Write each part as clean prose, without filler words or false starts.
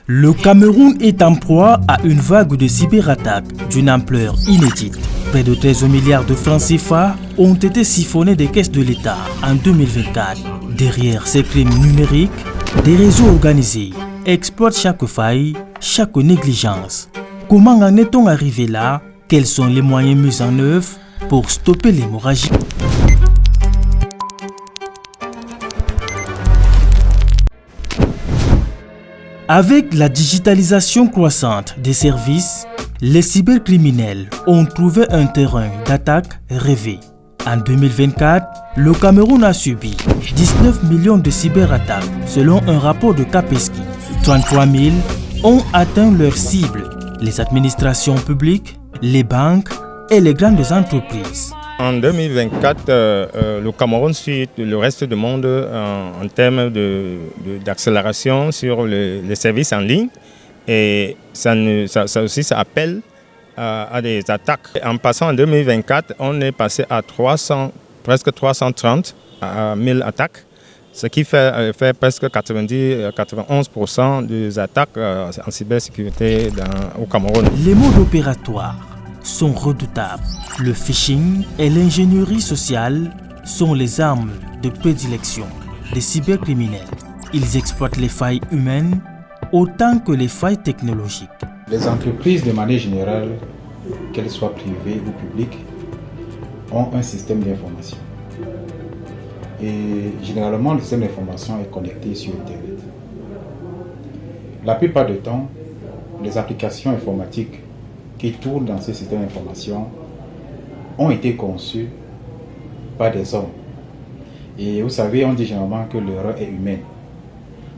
Le Cameroun est en proie à une vague de cyberattaques d'une ampleur inédite. Près de 13 milliards de francs CFA ont été siphonnés des caisses de l'État en 2024. Derrière ces crimes numériques, des réseaux organisés exploitent chaque faille, chaque négligence. Comment en est-on arrivé là? Quels sont les moyens mis en œuvre pour stopper l'hémorragie? Avec la digitalisation croissante des services, les cybercriminels ont trouvé un terrain d'attaque rêvé. En 2024, le Cameroun a subi 19 millions de cyberattaques selon un rapport de Kaspersky. 33 000 ont atteint leur cible, les administrations publiques, les banques et les grandes entreprises. En 2024, le Cameroun suit le reste du monde en termes d'accélération sur les services en ligne. Et ça appelle à des attaques. En passant en 2024, on est passé à presque 330 000 attaques, ce qui fait presque 91% des attaques en cybersécurité au Cameroun. Les modes opératoires sont redoutables. Le phishing et l'ingénierie sociale sont les armes de prédilection des cybercriminels. Ils exploitent les failles humaines autant que les failles technologiques. Les entreprises, de manière générale, qu'elles soient privées ou publiques, ont un système d'information. Et généralement, le système d'information est connecté sur Internet. La plupart du temps, les applications informatiques qui tournent dans ces systèmes d'information ont été conçues par des hommes. Et vous savez, on dit généralement que l'erreur est humaine.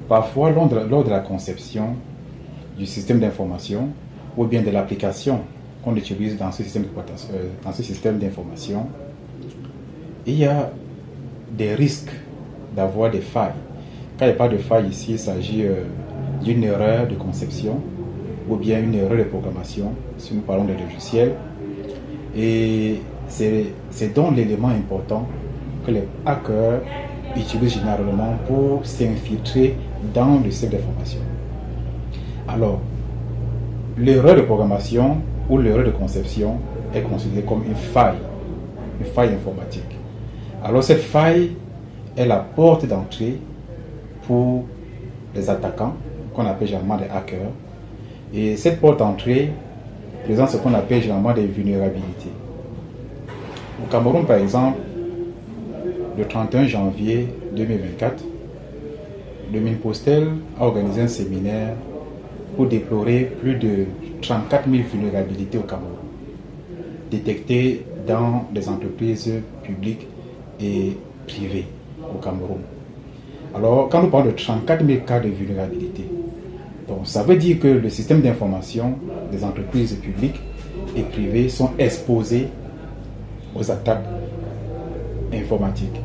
Parfois, lors de la conception du système d'information ou bien de l'application qu'on utilise dans ce système d'information, il y a des risques d'avoir des failles. Quand il n'y a pas de faille ici, il s'agit d'une erreur de conception ou bien une erreur de programmation, si nous parlons de logiciels. Et c'est donc l'élément important que les hackers utilisent généralement pour s'infiltrer dans le système d'information. Alors, l'erreur de programmation ou l'erreur de conception est considérée comme une faille informatique. Alors cette faille est la porte d'entrée pour les attaquants, qu'on appelle généralement des hackers. Et cette porte d'entrée présente ce qu'on appelle généralement des vulnérabilités. Au Cameroun, par exemple, le 31 janvier 2024, le Minpostel a organisé un séminaire pour déplorer plus de 34 000 vulnérabilités au Cameroun, détectées dans des entreprises publiques et privées au Cameroun. Alors, quand nous parlons de 34 000 cas de vulnérabilité, donc ça veut dire que le système d'information des entreprises publiques et privées sont exposés aux attaques informatiques.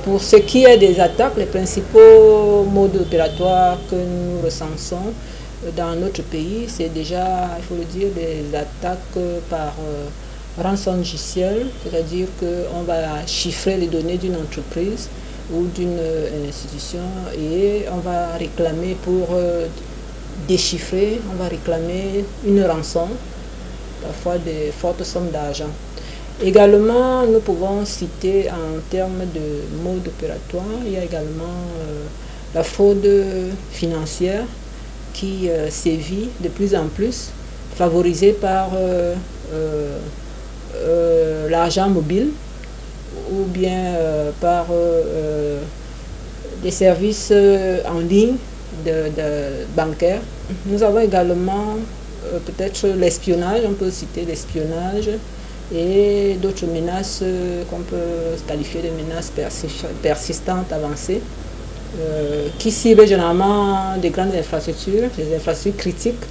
Pour ce qui est des attaques, les principaux modes opératoires que nous recensons dans notre pays, c'est déjà, il faut le dire, des attaques par rançongiciel, c'est-à-dire qu'on va chiffrer les données d'une entreprise ou d'une institution et on va réclamer pour déchiffrer, on va réclamer une rançon, parfois des fortes sommes d'argent. Également, nous pouvons citer en termes de mode opératoire, il y a également la fraude financière qui sévit de plus en plus, favorisée par l'argent mobile ou bien par des services en ligne de bancaires. Nous avons également peut-être l'espionnage, on peut citer l'espionnage et d'autres menaces qu'on peut qualifier de menaces persistantes, avancées, qui ciblent généralement des grandes infrastructures, des infrastructures critiques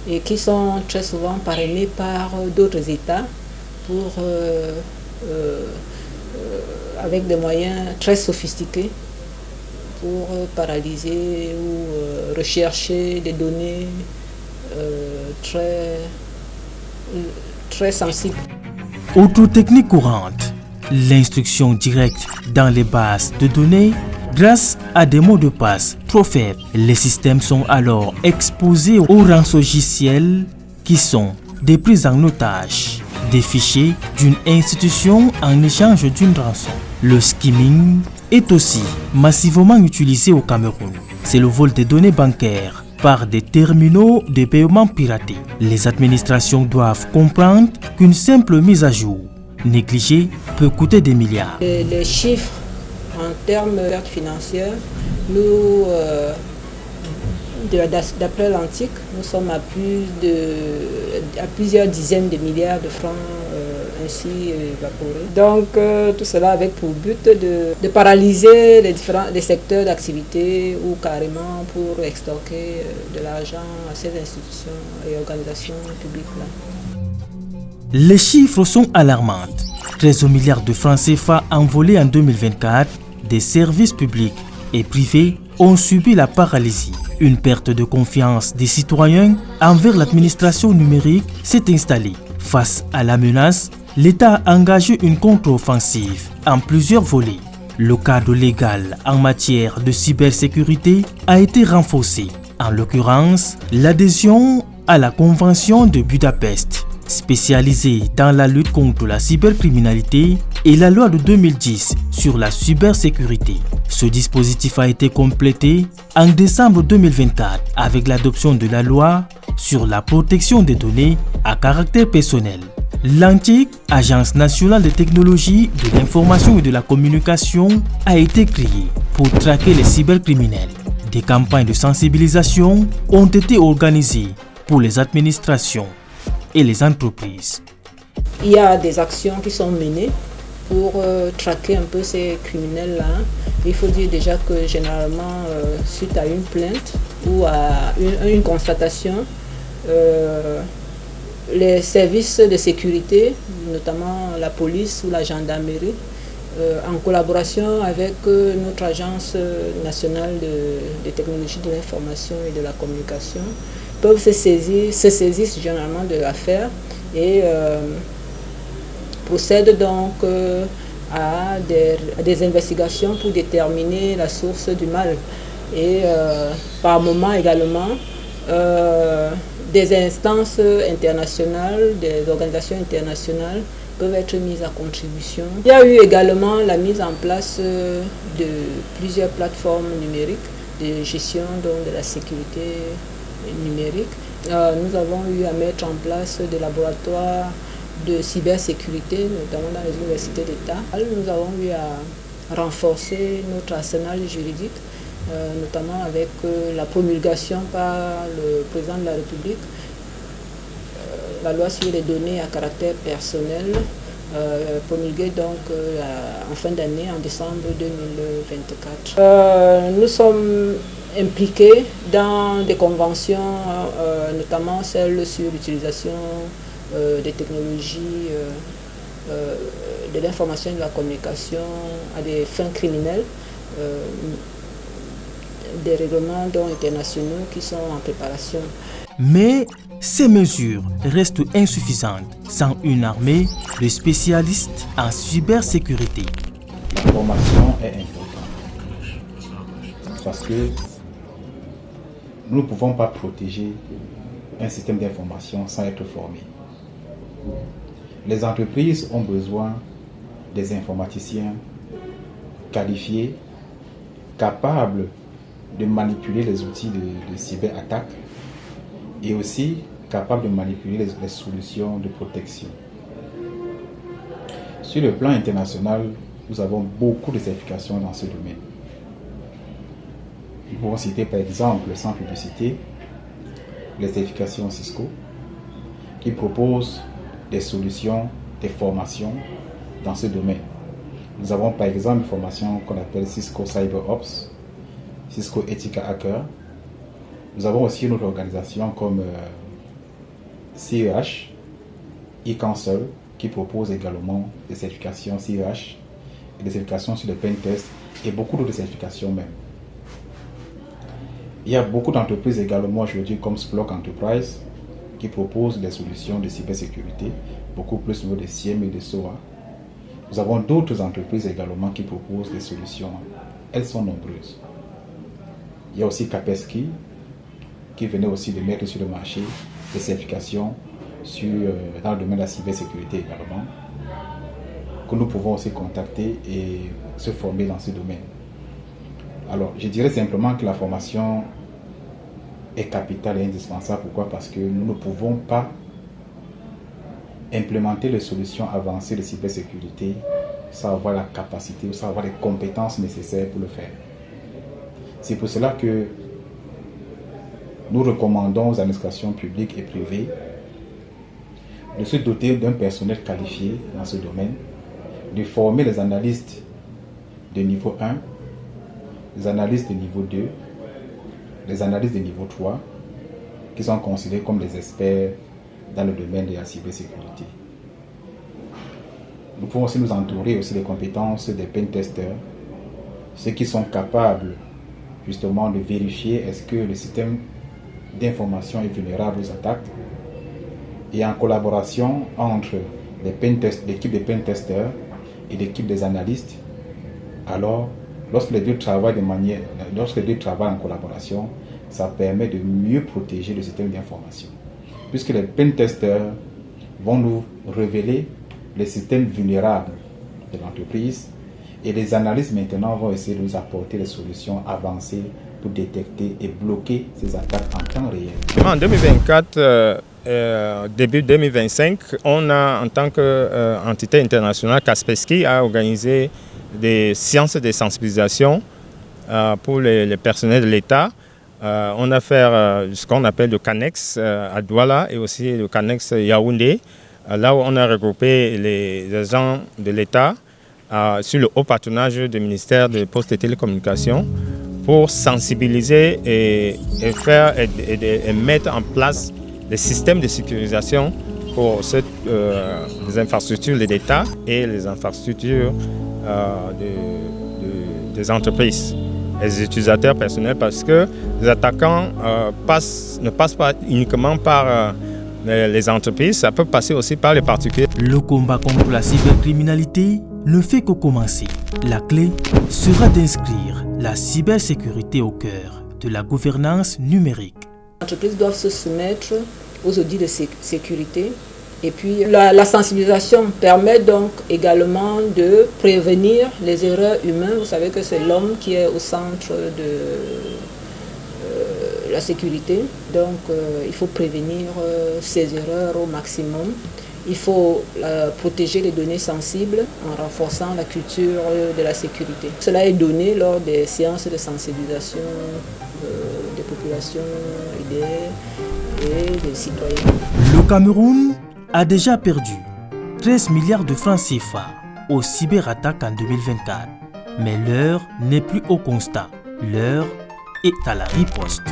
et qui sont très souvent parrainées par d'autres États pour, avec des moyens très sophistiqués pour paralyser ou rechercher des données très sensibles. Autre technique courante, l'instruction directe dans les bases de données Grâce à des mots de passe trop faibles, les systèmes sont alors exposés aux rançongiciels qui sont des prises en otage des fichiers d'une institution en échange d'une rançon. Le skimming est aussi massivement utilisé au Cameroun. C'est le vol des données bancaires par des terminaux de paiement piratés. Les administrations doivent comprendre qu'une simple mise à jour négligée peut coûter des milliards. Les chiffres en termes de pertes financières, nous, d'après l'Antique, nous sommes à plusieurs dizaines de milliards de francs ainsi évaporés. Donc tout cela avec pour but de paralyser les secteurs d'activité ou carrément pour extorquer de l'argent à ces institutions et organisations publiques-là. Les chiffres sont alarmants. 13 milliards de francs CFA envolés en 2024, des services publics et privés ont subi la paralysie. Une perte de confiance des citoyens envers l'administration numérique s'est installée. Face à la menace, l'État a engagé une contre-offensive en plusieurs volets. Le cadre légal en matière de cybersécurité a été renforcé. En l'occurrence, l'adhésion à la Convention de Budapest, spécialisée dans la lutte contre la cybercriminalité, et la loi de 2010 sur la cybersécurité. Ce dispositif a été complété en décembre 2024 avec l'adoption de la loi sur la protection des données à caractère personnel. L'antique Agence nationale de technologie de l'information et de la communication a été créée pour traquer les cybercriminels. Des campagnes de sensibilisation ont été organisées pour les administrations et les entreprises. Il y a des actions qui sont menées pour traquer un peu ces criminels-là. Il faut dire déjà que généralement, suite à une plainte ou à une constatation, les services de sécurité, notamment la police ou la gendarmerie, en collaboration avec notre agence nationale de technologie de l'information et de la communication, peuvent se saisir généralement de l'affaire et procèdent donc à des investigations pour déterminer la source du mal. Et par moment également, des instances internationales, des organisations internationales peuvent être mises à contribution. Il y a eu également la mise en place de plusieurs plateformes numériques de gestion donc, de la sécurité numérique. Nous avons eu à mettre en place des laboratoires de cybersécurité, notamment dans les universités d'État. Nous avons eu à renforcer notre arsenal juridique, notamment avec la promulgation par le président de la République, la loi sur les données à caractère personnel, promulguée donc en fin d'année, en décembre 2024. Nous sommes impliqués dans des conventions, notamment celle sur l'utilisation des technologies de l'information et de la communication à des fins criminelles, des règlements internationaux qui sont en préparation. Mais ces mesures restent insuffisantes sans une armée de spécialistes en cybersécurité. La formation est importante parce que nous ne pouvons pas protéger un système d'information sans être formé. Les entreprises ont besoin des informaticiens qualifiés, capables de manipuler les outils de cyberattaque et aussi capables de manipuler les solutions de protection. Sur le plan international, nous avons beaucoup de certifications dans ce domaine. Nous pouvons citer par exemple, sans publicité, les certifications Cisco qui proposent des solutions, des formations dans ce domaine. Nous avons par exemple une formation qu'on appelle Cisco CyberOps, Cisco Ethica Hacker. Nous avons aussi une autre organisation comme CEH, eCounsel, qui propose également des certifications CEH et des certifications sur le pentest et beaucoup d'autres certifications même. Il y a beaucoup d'entreprises également aujourd'hui comme Splunk Enterprise qui proposent des solutions de cybersécurité, beaucoup plus au niveau de SIEM et de SOA. Nous avons d'autres entreprises également qui proposent des solutions elles sont nombreuses. Il y a aussi Kaspersky, qui venait aussi de mettre sur le marché des certifications dans le domaine de la cybersécurité également, que nous pouvons aussi contacter et se former dans ce domaine. Alors, je dirais simplement que la formation est capitale et indispensable. Pourquoi? Parce que nous ne pouvons pas implémenter les solutions avancées de cybersécurité sans avoir la capacité ou sans avoir les compétences nécessaires pour le faire. C'est pour cela que nous recommandons aux administrations publiques et privées de se doter d'un personnel qualifié dans ce domaine, de former les analystes de niveau 1, les analystes de niveau 2, les analystes de niveau 3, qui sont considérés comme des experts dans le domaine de la cybersécurité. Nous pouvons aussi nous entourer aussi des compétences des pentesters, ceux qui sont capables justement de vérifier est-ce que le système d'information est vulnérable aux attaques, et en collaboration entre l'équipe des pentesters et l'équipe des analystes. Alors, lorsque les deux travaillent en collaboration, ça permet de mieux protéger le système d'information. Puisque les pentesters vont nous révéler les systèmes vulnérables de l'entreprise, et les analystes maintenant vont essayer de nous apporter des solutions avancées pour détecter et bloquer ces attaques en temps réel. En 2024, début 2025, on a, en tant qu'entité internationale, Kaspersky a organisé des séances de sensibilisation pour les personnels de l'État. On a fait ce qu'on appelle le CANEX à Douala et aussi le CANEX Yaoundé, là où on a regroupé les agents de l'État sur le haut patronage du ministère des Postes et Télécommunications pour sensibiliser et mettre en place des systèmes de sécurisation pour les infrastructures de l'État et les infrastructures des entreprises, les utilisateurs personnels, parce que les attaquants ne passent pas uniquement par les entreprises, ça peut passer aussi par les particuliers. Le combat contre la cybercriminalité ne fait que commencer. La clé sera d'inscrire la cybersécurité au cœur de la gouvernance numérique. Les entreprises doivent se soumettre aux audits de sécurité. Et puis la sensibilisation permet donc également de prévenir les erreurs humaines. Vous savez que c'est l'homme qui est au centre de la sécurité. Donc il faut prévenir ces erreurs au maximum. Il faut protéger les données sensibles en renforçant la culture de la sécurité. Cela est donné lors des séances de sensibilisation des populations et des citoyens. Le Cameroun a déjà perdu 13 milliards de francs CFA aux cyberattaques en 2024. Mais l'heure n'est plus au constat, l'heure est à la riposte.